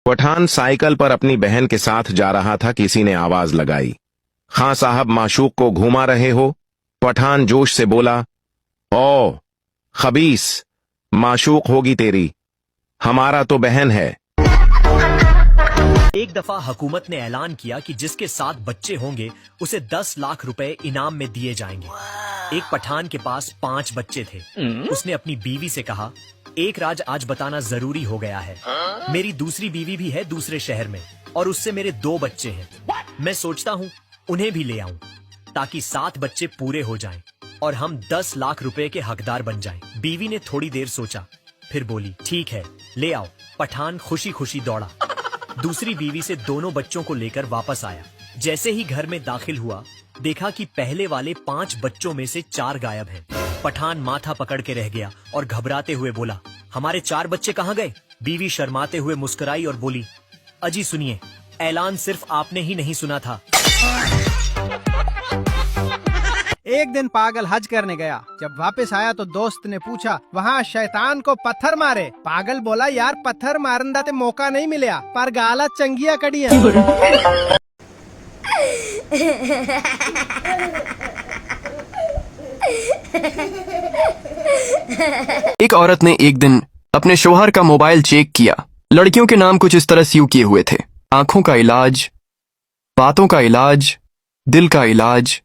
Pathan cycle पर अपनी बहन के साथ जा रहा था। किसी ने आवाज लगाई, खां साहब माशूक को घुमा रहे हो? पठान जोश से बोला, ओ खबीस, माशूक होगी तेरी, हमारा तो बहन है। एक दफा हुकूमत ने ऐलान किया कि जिसके 7 बच्चे होंगे उसे 10 लाख रुपए इनाम में दिए जाएंगे। एक पठान के पास 5 बच्चे थे। उसने अपनी बीवी से कहा, एक राज आज बताना जरूरी हो गया है। मेरी दूसरी बीवी भी है दूसरे शहर में और उससे मेरे 2 बच्चे हैं। मैं सोचता हूँ उन्हें भी ले आऊं ताकि 7 बच्चे पूरे हो जाएं और हम 10 लाख रुपए के हकदार बन जाएं। बीवी ने थोड़ी देर सोचा, फिर बोली, ठीक है ले आओ। पठान खुशी खुशी दौड़ा, दूसरी बीवी से दोनों बच्चों को लेकर वापस आया। जैसे ही घर में दाखिल हुआ, देखा कि पहले वाले 5 बच्चों में से 4 गायब हैं। पठान माथा पकड़ के रह गया और घबराते हुए बोला, हमारे 4 बच्चे कहाँ गए? बीवी शर्माते हुए मुस्कुराई और बोली, अजी सुनिए, ऐलान सिर्फ आपने ही नहीं सुना था। एक दिन पागल हज करने गया। जब वापस आया तो दोस्त ने पूछा, वहाँ शैतान को पत्थर मारे? पागल बोला, यार पत्थर मारन दा ते मौका नहीं मिलया, पर गाला चंगिया कड़िया। एक औरत ने एक दिन अपने शौहर का मोबाइल चेक किया। लड़कियों के नाम कुछ इस तरह सीव किए हुए थे, आंखों का इलाज, बातों का इलाज, दिल का इलाज।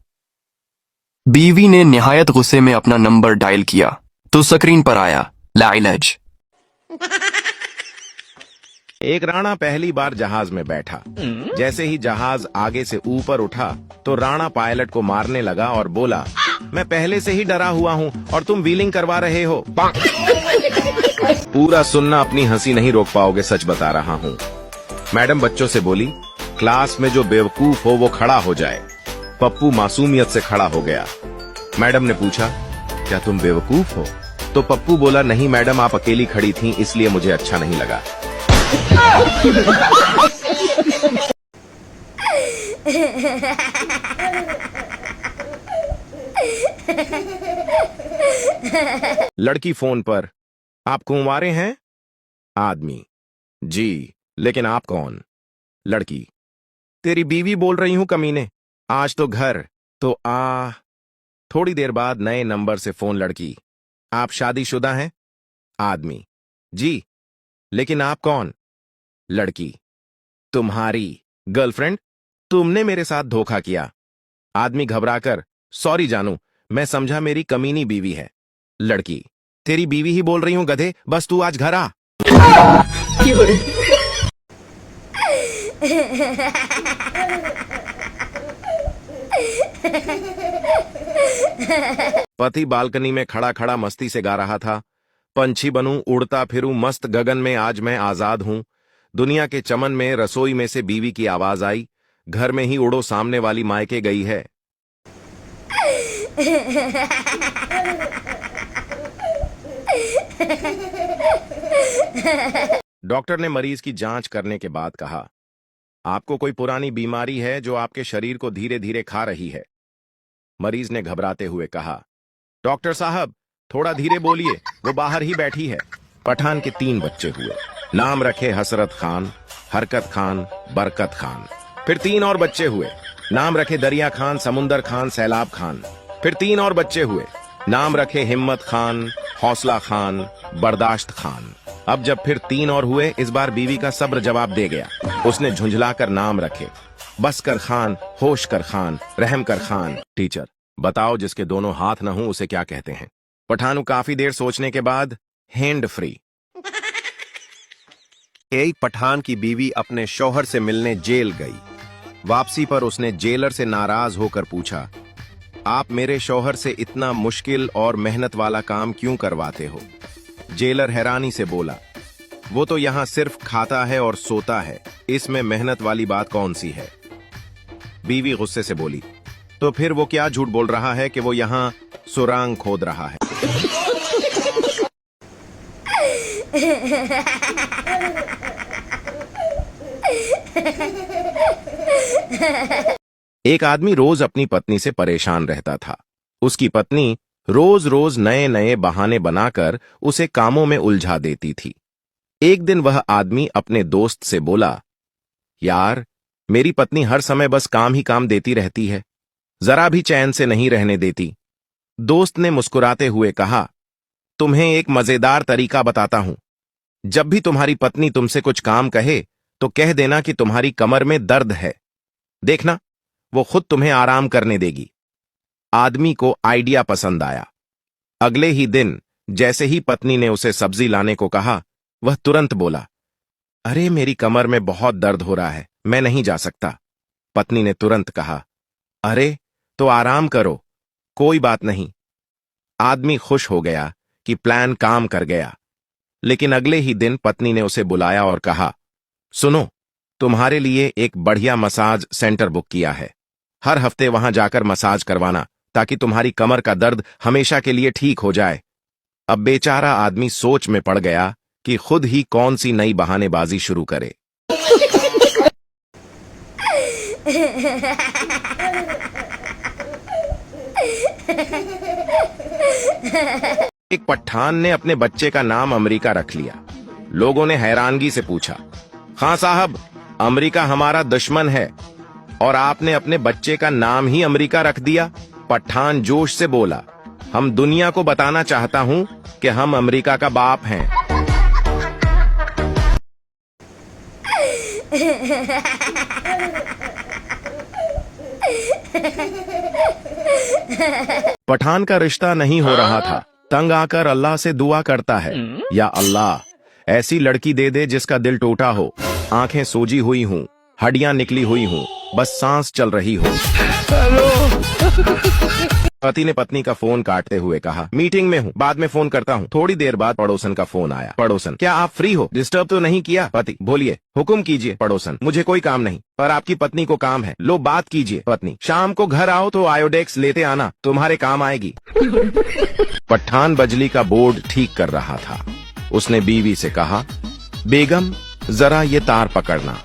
बीवी ने निहायत गुस्से में अपना नंबर डायल किया तो स्क्रीन पर आया, लाइलाज। एक राणा पहली बार जहाज में बैठा। जैसे ही जहाज आगे से ऊपर उठा तो राणा पायलट को मारने लगा और बोला, मैं पहले से ही डरा हुआ हूँ और तुम व्हीलिंग करवा रहे हो। पूरा सुनना, अपनी हंसी नहीं रोक पाओगे, सच बता रहा हूँ। मैडम बच्चों से बोली, क्लास में जो बेवकूफ हो वो खड़ा हो जाए। पप्पू मासूमियत से खड़ा हो गया। मैडम ने पूछा, क्या तुम बेवकूफ हो? तो पप्पू बोला, नहीं मैडम, आप अकेली खड़ी थी इसलिए मुझे अच्छा नहीं लगा। लड़की फोन पर, आप कुंवारे हैं? आदमी, जी, लेकिन आप कौन? लड़की, तेरी बीवी बोल रही हूं कमीने, आज तो घर तो आ। थोड़ी देर बाद नए नंबर से फोन। लड़की, आप शादीशुदा हैं? आदमी, जी, लेकिन आप कौन? लड़की, तुम्हारी गर्लफ्रेंड, तुमने मेरे साथ धोखा किया। आदमी घबराकर, सॉरी जानू, मैं समझा मेरी कमीनी बीवी है। लड़की, तेरी बीवी ही बोल रही हूं गधे, बस तू आज घर आ। पति बालकनी में खड़ा खड़ा मस्ती से गा रहा था, पंछी बनूं उड़ता फिरूं मस्त गगन में, आज मैं आजाद हूं। दुनिया के चमन में रसोई में से बीवी की आवाज आई, घर में ही उड़ो सामने वाली मायके गई है। डॉक्टर ने मरीज की जांच करने के बाद कहा, आपको कोई पुरानी बीमारी है जो आपके शरीर को धीरे धीरे खा रही है? मरीज ने घबराते हुए कहा, डॉक्टर साहब थोड़ा धीरे बोलिए, वो बाहर ही बैठी है। पठान के 3 बच्चे हुए। नाम रखे हसरत खान, हरकत खान, बरकत खान। फिर 3 और बच्चे हुए। नाम रखे दरिया खान, समुंदर खान, सैलाब खान। फिर 3 और बच्चे हुए। नाम रखे हिम्मत खान, हौसला खान, बर्दाश्त खान। अब जब फिर 3 और हुए, इस बार बीवी का सब्र जवाब दे गया। उसने झुंझलाकर नाम रखे, बसकर खान, होशकर खान, रहम कर खान। टीचर बताओ, जिसके दोनों हाथ न हों उसे क्या कहते हैं? पठान काफी देर सोचने के बाद, हैंड फ्री। एक पठान की बीवी अपने शौहर से मिलने जेल गई। वापसी पर उसने जेलर से नाराज होकर पूछा, आप मेरे शौहर से इतना मुश्किल और मेहनत वाला काम क्यों करवाते हो? जेलर हैरानी से बोला, वो तो यहाँ सिर्फ खाता है और सोता है, इसमें मेहनत वाली बात कौन सी है? बीवी गुस्से से बोली, तो फिर वो क्या झूठ बोल रहा है कि वो यहाँ सुरांग खोद रहा है? एक आदमी रोज अपनी पत्नी से परेशान रहता था। उसकी पत्नी रोज रोज नए नए बहाने बनाकर उसे कामों में उलझा देती थी। एक दिन वह आदमी अपने दोस्त से बोला, यार, मेरी पत्नी हर समय बस काम ही काम देती रहती है, जरा भी चैन से नहीं रहने देती। दोस्त ने मुस्कुराते हुए कहा, तुम्हें एक मजेदार तरीका बताता हूं। जब भी तुम्हारी पत्नी तुमसे कुछ काम कहे तो कह देना कि तुम्हारी कमर में दर्द है। देखना, वो खुद तुम्हें आराम करने देगी। आदमी को आइडिया पसंद आया। अगले ही दिन जैसे ही पत्नी ने उसे सब्जी लाने को कहा, वह तुरंत बोला, अरे मेरी कमर में बहुत दर्द हो रहा है, मैं नहीं जा सकता। पत्नी ने तुरंत कहा, अरे तो आराम करो, कोई बात नहीं। आदमी खुश हो गया कि प्लान काम कर गया। लेकिन अगले ही दिन पत्नी ने उसे बुलाया और कहा, सुनो, तुम्हारे लिए एक बढ़िया मसाज सेंटर बुक किया है। हर हफ्ते वहां जाकर मसाज करवाना ताकि तुम्हारी कमर का दर्द हमेशा के लिए ठीक हो जाए। अब बेचारा आदमी सोच में पड़ गया कि खुद ही कौन सी नई बहानेबाजी शुरू करे। एक पठान ने अपने बच्चे का नाम अमेरिका रख लिया। लोगों ने हैरानगी से पूछा, खां साहब, अमेरिका हमारा दुश्मन है और आपने अपने बच्चे का नाम ही अमेरिका रख दिया। पठान जोश से बोला, हम दुनिया को बताना चाहता हूं कि हम अमेरिका का बाप हैं। पठान का रिश्ता नहीं हो रहा था। तंग आकर अल्लाह से दुआ करता है, या अल्लाह, ऐसी लड़की दे दे जिसका दिल टूटा हो, आंखें सोजी हुई हूं, हड्डियां निकली हुई हूं, बस सांस चल रही हो। पति ने पत्नी का फोन काटते हुए कहा, मीटिंग में हूँ, बाद में फोन करता हूँ। थोड़ी देर बाद पड़ोसन का फोन आया। पड़ोसन, क्या आप फ्री हो? डिस्टर्ब तो नहीं किया? पति, बोलिए, हुक्म कीजिए। पड़ोसन, मुझे कोई काम नहीं, पर आपकी पत्नी को काम है। लो बात कीजिए। पत्नी, शाम को घर आओ तो आयोडेक्स लेते आना, तुम्हारे काम आएगी। पठान बिजली का बोर्ड ठीक कर रहा था। उसने बीवी से कहा, बेगम, जरा ये तार पकड़ना।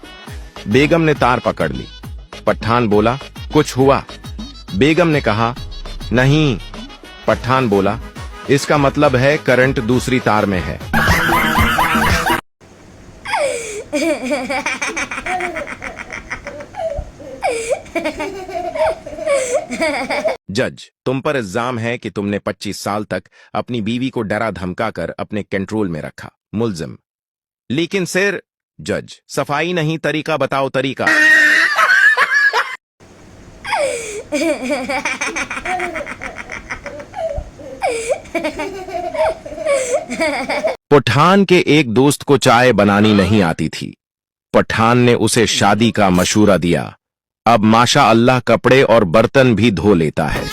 बेगम ने तार पकड़ ली। पठान बोला, कुछ हुआ? बेगम ने कहा, नहीं। पठान बोला, इसका मतलब है करंट दूसरी तार में है। जज, तुम पर इल्जाम है कि तुमने 25 साल तक अपनी बीवी को डरा धमका कर अपने कंट्रोल में रखा। मुल्जिम, लेकिन सिर। जज, सफाई नहीं, तरीका बताओ, तरीका। पठान के एक दोस्त को चाय बनानी नहीं आती थी। पठान ने उसे शादी का मशूरा दिया। अब माशा अल्लाह कपड़े और बर्तन भी धो लेता है।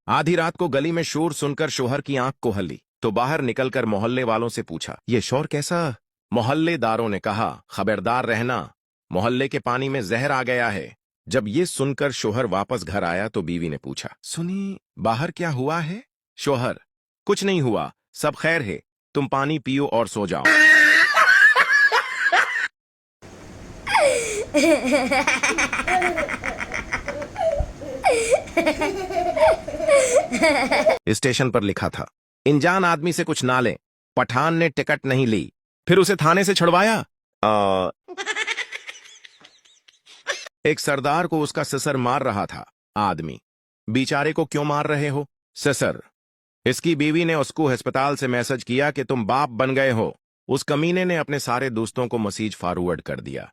आधी रात को गली में शोर सुनकर शोहर की आंख को हल्ली तो बाहर निकलकर मोहल्ले वालों से पूछा, ये शोर कैसा? मोहल्लेदारों ने कहा, खबरदार रहना, मोहल्ले के पानी में जहर आ गया है। जब ये सुनकर शोहर वापस घर आया तो बीवी ने पूछा, सुनी, बाहर क्या हुआ है? शोहर, कुछ नहीं हुआ, सब खैर है, तुम पानी पियो और सो जाओ। स्टेशन पर लिखा था, अनजान आदमी से कुछ ना ले। पठान ने टिकट नहीं ली, फिर उसे थाने से छुड़वाया। एक सरदार को उसका ससुर मार रहा था। आदमी, बेचारे को क्यों मार रहे हो? ससुर, इसकी बीवी ने उसको अस्पताल से मैसेज किया कि तुम बाप बन गए हो। उस कमीने ने अपने सारे दोस्तों को मैसेज फॉरवर्ड कर दिया।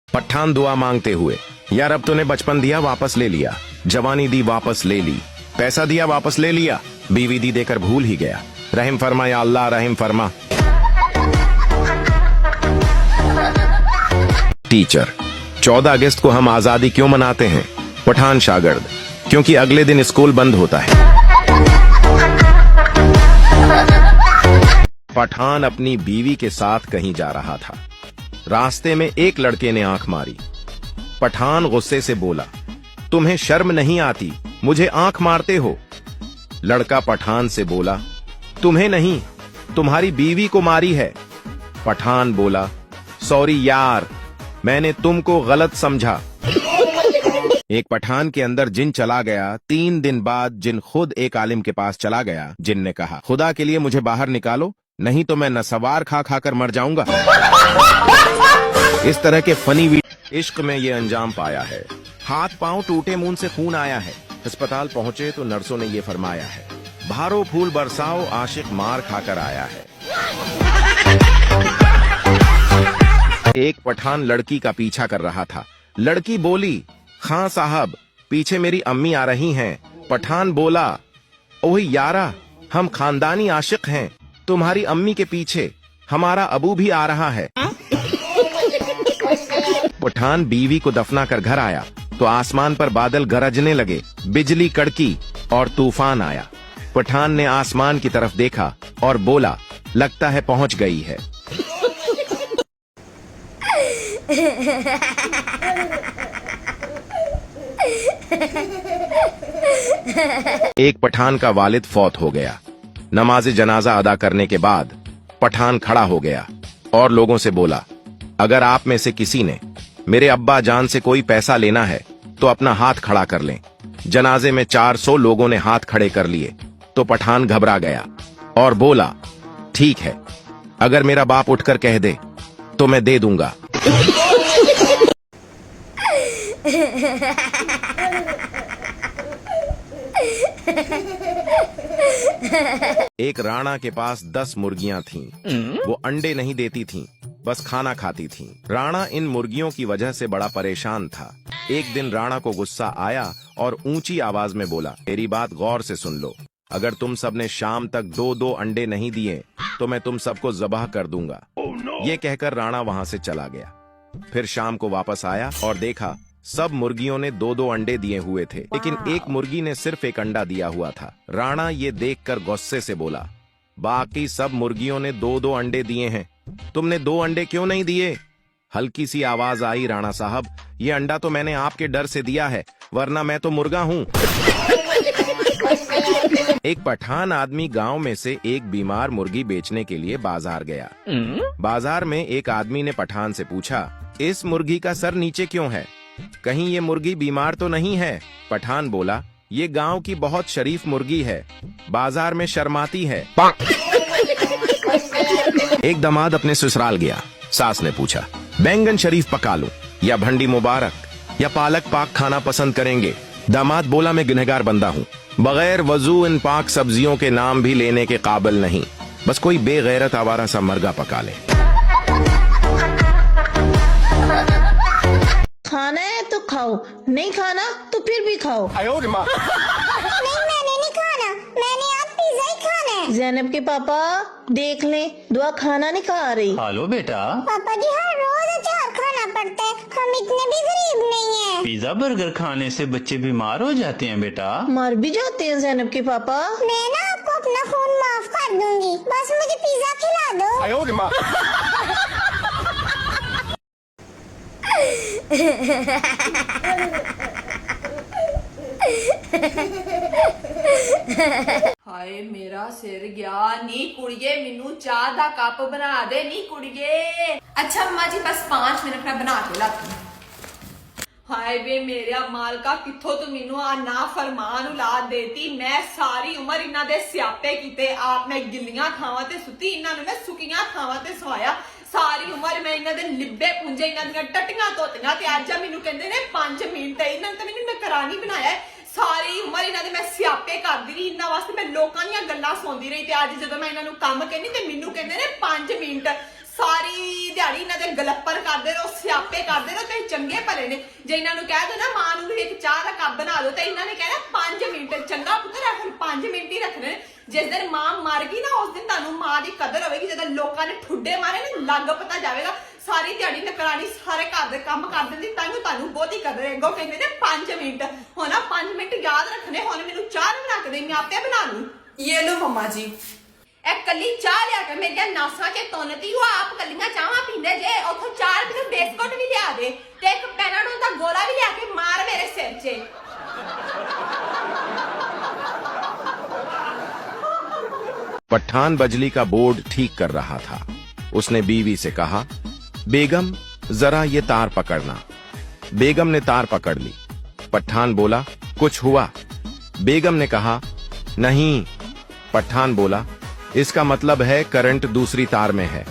पठान दुआ मांगते हुए, यार अब तूने बचपन दिया वापस ले लिया, जवानी दी वापस ले ली, पैसा दिया वापस ले लिया, बीवी दी देकर भूल ही गया। रहम फरमा या अल्लाह, रहम फरमा। टीचर, 14 अगस्त को हम आजादी क्यों मनाते हैं? पठान शागिर्द, क्योंकि अगले दिन स्कूल बंद होता है। पठान अपनी बीवी के साथ कहीं जा रहा था। रास्ते में एक लड़के ने आंख मारी। पठान गुस्से से बोला, तुम्हें शर्म नहीं आती, मुझे आंख मारते हो? लड़का पठान से बोला, तुम्हें नहीं, तुम्हारी बीवी को मारी है। पठान बोला, सॉरी यार, मैंने तुमको गलत समझा। एक पठान के अंदर जिन चला गया। 3 दिन बाद जिन खुद एक आलिम के पास चला गया। जिन ने कहा, खुदा के लिए मुझे बाहर निकालो, नहीं तो मैं नसवार खा खा कर मर जाऊंगा। इस तरह के फनी वीडियो इश्क में ये अंजाम पाया है। हाथ पांव टूटे, मुंह से खून आया है। अस्पताल पहुंचे तो नर्सों ने ये फरमाया है, भारो फूल बरसाओ, आशिक मार खाकर आया है। एक पठान लड़की का पीछा कर रहा था। लड़की बोली, खां साहब पीछे मेरी अम्मी आ रही हैं। पठान बोला, ओही यारा, हम खानदानी आशिक हैं, तुम्हारी अम्मी के पीछे हमारा अबू भी आ रहा है। पठान बीवी को दफना कर घर आया तो आसमान पर बादल गरजने लगे, बिजली कड़की और तूफान आया। पठान ने आसमान की तरफ देखा और बोला, लगता है पहुंच गई है। एक पठान का वालिद फौत हो गया। नमाज जनाजा अदा करने के बाद पठान खड़ा हो गया और लोगों से बोला, अगर आप में से किसी ने मेरे अब्बा जान से कोई पैसा लेना है तो अपना हाथ खड़ा कर लें। जनाजे में 400 लोगों ने हाथ खड़े कर लिए तो पठान घबरा गया और बोला, ठीक है, अगर मेरा बाप उठकर कह दे तो मैं दे दूंगा। एक राणा के पास 10 मुर्गियां थीं। वो अंडे नहीं देती थीं, बस खाना खाती थीं। राणा इन मुर्गियों की वजह से बड़ा परेशान था। एक दिन राणा को गुस्सा आया और ऊंची आवाज में बोला, मेरी बात गौर से सुन लो, अगर तुम सबने शाम तक 2-2 अंडे नहीं दिए तो मैं तुम सबको ज़बाह कर दूंगा। ये कहकर राणा वहां से चला गया। फिर शाम को वापस आया और देखा सब मुर्गियों ने 2-2 अंडे दिए हुए थे, लेकिन एक मुर्गी ने सिर्फ एक अंडा दिया हुआ था। राणा ये देखकर गुस्से से बोला, बाकी सब मुर्गियों ने 2-2 अंडे दिए हैं, तुमने 2 अंडे क्यों नहीं दिए? हल्की सी आवाज आई, राणा साहब, ये अंडा तो मैंने आपके डर से दिया है, वरना मैं तो मुर्गा हूँ। एक पठान आदमी गांव में से एक बीमार मुर्गी बेचने के लिए बाजार गया। बाजार में एक आदमी ने पठान से पूछा, इस मुर्गी का सर नीचे क्यों है? कहीं ये मुर्गी बीमार तो नहीं है? पठान बोला, ये गांव की बहुत शरीफ मुर्गी है, बाजार में शर्माती है। एक दामाद अपने ससुराल गया। सास ने पूछा, बैंगन शरीफ पका लूं या भंडी मुबारक या पालक पाक खाना पसंद करेंगे? दामाद बोला, मैं गुनहगार बंदा हूँ, बगैर वजू इन पाक सब्जियों के नाम भी लेने के काबिल नहीं, बस कोई बेगैरत आवारा सा मर्गा पका ले। खाना है तो खाओ, नहीं खाना तो फिर भी खाओ। नहीं, मैंने नहीं खाना, मैंने अब पिज्जा ही खाना है। ज़ैनब के पापा देख लें, दुआ खाना नहीं खा रही। हेलो बेटा, पापा जी हर रोज अचार खाना पड़ता है, हम इतने भी गरीब नहीं हैं। पिज्जा बर्गर खाने से बच्चे बीमार हो जाते हैं बेटा। मर भी जाते हैं ज़ैनब के पापा। मैं ना आपको अपना फोन माफ कर दूंगी, बस मुझे पिज्जा खिला दो। हाय मेरा सिर गया नी कुड़िए, मैनू चाह दा कप बना दे नी कुड़िए। अच्छा अम्मा जी, बस 5 मिनट में बना के लाती। हाय बे मेरा मालका, किथों तू मैनू आ ना फरमान औलाद देती। मैं सारी उम्र इन्हां दे स्यापे कीते, आप मैं गिल्लियां थावां ते सुती, इन्हां नूं मैं सुकियां थावां ते सवाया। सारी उम्र मैं इन्हां दे लिब्बे पुंजे, इन्हां दियां टट्टियां धोतियां, ते अज मैनू कहंदे ने 5 मिनट, इन्हां ने तां मैनू नौकरानी बनाया है। सारी उम्र इन्हां दे मैं स्यापे करदी रही, इन्हां वास्ते मैं लोकां दीयां गल्लां सुनदी रही, ते अज जदों मैं इन्हां नूं कम कहनी ते मैनू कहंदे ने 5 मिनट। सारी दिहाड़ी इन्हां दे गलप्पर करदे रहो, स्यापे करदे रहो, ते चंगे भले ने। जे इन्हां नूं कह दो ना मां नूं एक चाह दा कप बना दो, ते इन्हां ने कहना 5 मिनट। चंगा पुत्तर, फिर 5 मिनट ही रखने। जिस दिन मां मर गई ना, उस दिन तुहानूं मां दी कदर होवेगी, जदों लोकां ने ठुड्डे मारे ना, लग पता जावेगा। सारी दिहाड़ी नौकरानी सारे घर दे काम कर दिंदी, तांहियों तुहानूं बहुती कदर है। अगों कहंदे ने 5 मिनट, हुण 5 मिनट याद रखने। हुण मैनूं चाह बना के दे, मैं आपे बना लूं। ये लो मम्मा जी, एक कली चाह लिया के मेरिया नासा के तोनती हो, आप कलियां चाहां पींदे जे, उथों 4 किलो बिस्कुट भी लिया दे, ते एक पैनाडोल दा गोला भी लिया के मार मेरे सिर 'च। पठान बजली का बोर्ड ठीक कर रहा था। उसने बीवी से कहा, बेगम जरा ये तार पकड़ना। बेगम ने तार पकड़ ली। पठान बोला, कुछ हुआ? बेगम ने कहा, नहीं। पठान बोला, इसका मतलब है करंट दूसरी तार में है।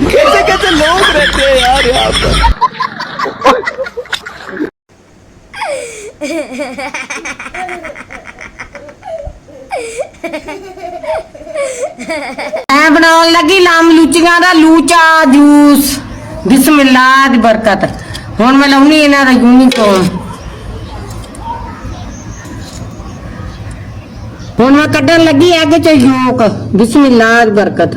कैसे कैसे लोग रहते हैं यार यहाँ पर। मैं बनाने लगी लाम लूचियां दा लूचा जूस। बिस्मिल्लाह दी बरकत। हुण मैं लाउनी इन्हां दा यूनिफॉर्म। हुण मैं कड्ढण लगी एग च योक। बिस्मिल्लाह दी बरकत।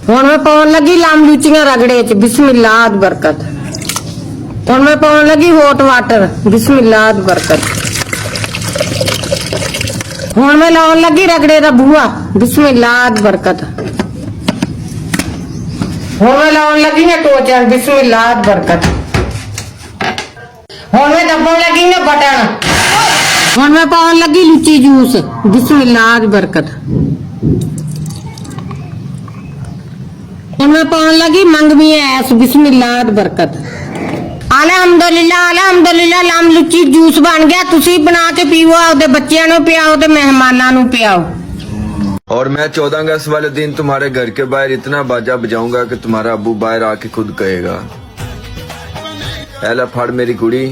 हुण मैं पाउण लगी लाम लूचियां रगड़े च। बिस्मिल्लाह दी बरकत। हुण मैं पाउण लगी हॉट वाटर। बिस्मिल्लाह दी बरकत। हुण मैं लाउण लगी रगड़े दा बूआ। बिस्मिल्लाह दी बरकत। हुण मैं लाउण लगी ना टोचर। बिस्मिल्लाह दी बरकत। हुण मैं दब्बण लगी ना बटन। हुण मैं पाउण लगी लुची जूस। बिस्मिल्लाह दी बरकत। हुण मैं पाउण लगी मंगवी ऐस। बिस्मिल्लाह दी बरकत। अलहमदुलिल्लाह अलहमदुलिल्लाह लाम लुची जूस बन गया। तुसी बना के पीओ, आपदे बच्चियां नूं पियाओ ते मेहमानां नूं पियाओ। और मैं 14 अगस्त वाले दिन तुम्हारे घर के बाहर इतना बाजा बजाऊंगा कि तुम्हारा अब्बू बाहर आके खुद कहेगा, ऐला फड़ मेरी कुड़ी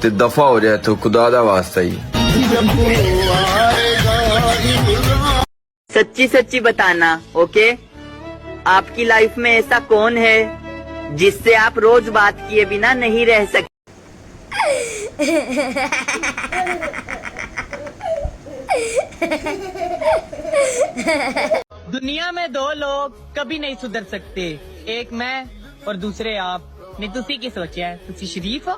ते दफा हो जाए तो खुदा दा वास्ता ही। सच्ची सच्ची बताना, ओके? आपकी लाइफ में ऐसा कौन है जिससे आप रोज बात किए बिना नहीं रह सकते? दुनिया में दो लोग कभी नहीं सुधर सकते, एक मैं और दूसरे आप। नहीं तुसी की सोचा है? तुसी शरीफ हो?